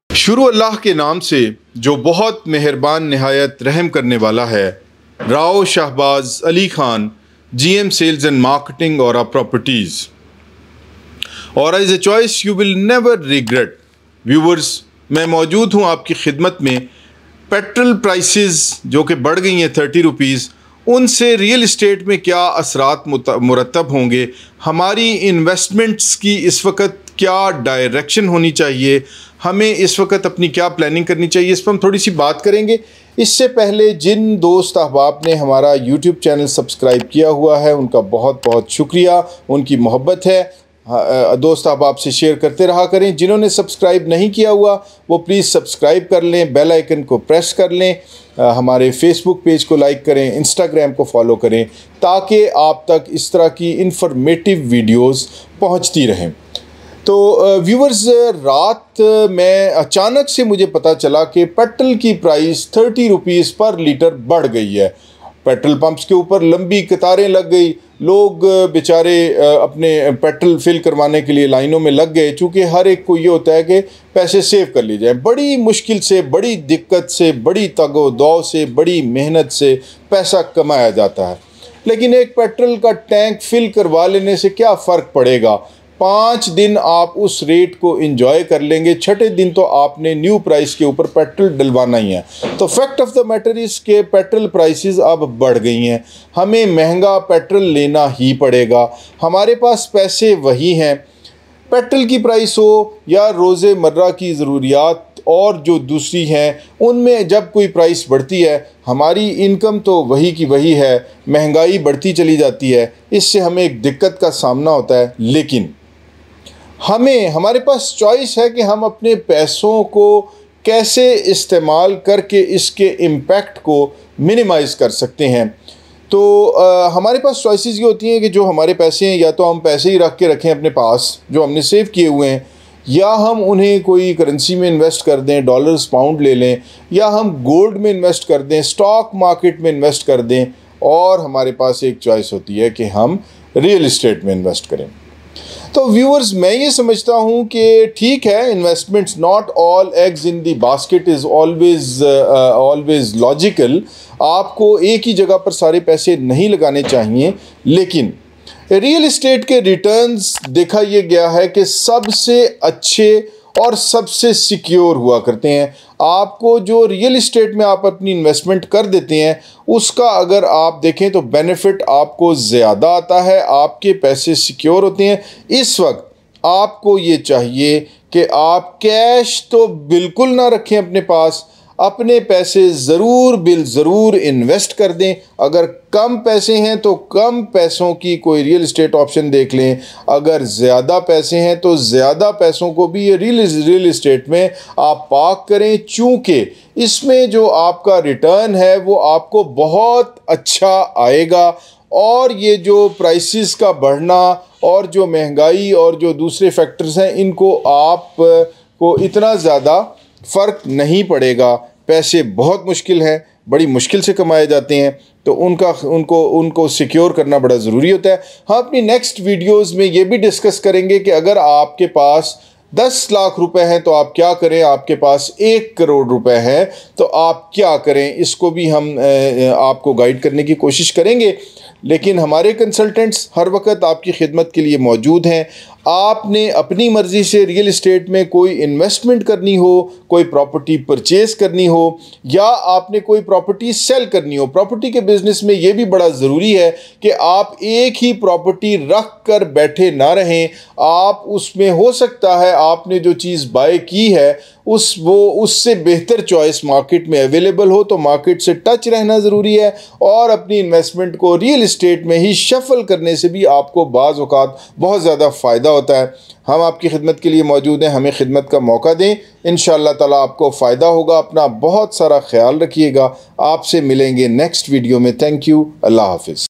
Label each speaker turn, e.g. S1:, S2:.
S1: शुरू अल्लाह के नाम से जो बहुत मेहरबान निहायत रहम करने वाला है। Rao Shahbaz Ali Khan, GM sales and marketing और प्रॉपर्टीज़। और as a choice you will never regret. Viewers, मैं मौजूद हूँ आपकी खिदमत में। पेट्रोल प्राइसेस जो कि बढ़ गई हैं 30 रुपीज़, उनसे रियल इस्टेट में क्या असरात मुरतब होंगे, हमारी इन्वेस्टमेंट्स की इस वक्त क्या डायरेक्शन होनी चाहिए, हमें इस वक्त अपनी क्या प्लानिंग करनी चाहिए, इस पर हम थोड़ी सी बात करेंगे। इससे पहले जिन दोस्त अहबाब ने हमारा YouTube चैनल सब्सक्राइब किया हुआ है उनका बहुत बहुत शुक्रिया, उनकी मोहब्बत है। दोस्त अहबाब से शेयर करते रहा करें। जिन्होंने सब्सक्राइब नहीं किया हुआ वो प्लीज़ सब्सक्राइब कर लें, बेल आइकन को प्रेस कर लें, हमारे फेसबुक पेज को लाइक करें, इंस्टाग्राम को फॉलो करें, ताकि आप तक इस तरह की इंफॉर्मेटिव वीडियोस पहुंचती रहें। तो व्यूवर्स, रात में अचानक से मुझे पता चला कि पेट्रोल की प्राइस 30 रुपीज़ पर लीटर बढ़ गई है। पेट्रोल पंप्स के ऊपर लंबी कतारें लग गई, लोग बेचारे अपने पेट्रोल फिल करवाने के लिए लाइनों में लग गए। चूँकि हर एक को ये होता है कि पैसे सेव कर लिए जाए। बड़ी मुश्किल से, बड़ी दिक्कत से, बड़ी तगो-दौ से, बड़ी मेहनत से पैसा कमाया जाता है। लेकिन एक पेट्रोल का टैंक फिल करवा लेने से क्या फ़र्क पड़ेगा। 5 दिन आप उस रेट को एंजॉय कर लेंगे, छठे दिन तो आपने न्यू प्राइस के ऊपर पेट्रोल डलवाना ही है। तो fact of the matter is के पेट्रोल प्राइसेस अब बढ़ गई हैं, हमें महंगा पेट्रोल लेना ही पड़ेगा। हमारे पास पैसे वही हैं, पेट्रोल की प्राइस हो या रोज़मर्रा की ज़रूरियात और जो दूसरी हैं, उनमें जब कोई प्राइस बढ़ती है हमारी इनकम तो वही की वही है, महंगाई बढ़ती चली जाती है। इससे हमें एक दिक्कत का सामना होता है। लेकिन हमारे पास चॉइस है कि हम अपने पैसों को कैसे इस्तेमाल करके इसके इम्पैक्ट को मिनिमाइज़ कर सकते हैं। तो हमारे पास चॉइसेस ये होती हैं कि जो हमारे पैसे हैं, या तो हम पैसे ही रखें अपने पास जो हमने सेव किए हुए हैं, या हम उन्हें कोई करेंसी में इन्वेस्ट कर दें, डॉलर्स पाउंड ले लें, या हम गोल्ड में इन्वेस्ट कर दें, स्टॉक मार्केट में इन्वेस्ट कर दें, और हमारे पास एक चॉइस होती है कि हम रियल इस्टेट में इन्वेस्ट करें। तो व्यूअर्स, मैं ये समझता हूँ कि ठीक है, investments, not all eggs in the basket is always logical. आपको एक ही जगह पर सारे पैसे नहीं लगाने चाहिए। लेकिन रियल इस्टेट के रिटर्न्स देखा ये गया है कि सबसे अच्छे और सबसे सिक्योर हुआ करते हैं। आपको जो रियल इस्टेट में आप अपनी इन्वेस्टमेंट कर देते हैं उसका अगर आप देखें तो बेनिफिट आपको ज़्यादा आता है, आपके पैसे सिक्योर होते हैं। इस वक्त आपको ये चाहिए कि आप कैश तो बिल्कुल ना रखें अपने पास, अपने पैसे ज़रूर इन्वेस्ट कर दें। अगर कम पैसे हैं तो कम पैसों की कोई रियल इस्टेट ऑप्शन देख लें, अगर ज़्यादा पैसे हैं तो ज़्यादा पैसों को भी ये रियल इस्टेट में आप पार्क करें, चूँकि इसमें जो आपका रिटर्न है वो आपको बहुत अच्छा आएगा। और ये जो प्राइसेस का बढ़ना और जो महंगाई और जो दूसरे फैक्टर्स हैं, इनको आप को इतना ज़्यादा फ़र्क नहीं पड़ेगा। पैसे बहुत मुश्किल हैं, बड़ी मुश्किल से कमाए जाते हैं, तो उनको सिक्योर करना बड़ा ज़रूरी होता है। हम अपनी नेक्स्ट वीडियोज़ में ये भी डिस्कस करेंगे कि अगर आपके पास 10 लाख रुपए हैं तो आप क्या करें, आपके पास 1 करोड़ रुपए हैं तो आप क्या करें। इसको भी हम आपको गाइड करने की कोशिश करेंगे। लेकिन हमारे कंसल्टेंट्स हर वक्त आपकी खिदमत के लिए मौजूद हैं। आपने अपनी मर्ज़ी से रियल इस्टेट में कोई इन्वेस्टमेंट करनी हो, कोई प्रॉपर्टी परचेज़ करनी हो, या आपने कोई प्रॉपर्टी सेल करनी हो। प्रॉपर्टी के बिज़नेस में ये भी बड़ा ज़रूरी है कि आप एक ही प्रॉपर्टी रख कर बैठे ना रहें। आप उसमें हो सकता है आपने जो चीज़ बाय की है उससे बेहतर चॉइस मार्केट में अवेलेबल हो, तो मार्केट से टच रहना ज़रूरी है। और अपनी इन्वेस्टमेंट को रियल इस्टेट में ही शफल करने से भी आपको बाज़ औक़ात बहुत ज़्यादा फ़ायदा होता है। हम आपकी खिदमत के लिए मौजूद हैं, हमें खिदमत का मौका दें, इंशाअल्लाह ताला आपको फ़ायदा होगा। अपना बहुत सारा ख्याल रखिएगा। आपसे मिलेंगे नेक्स्ट वीडियो में। Thank you. अल्लाह हाफ़िज़।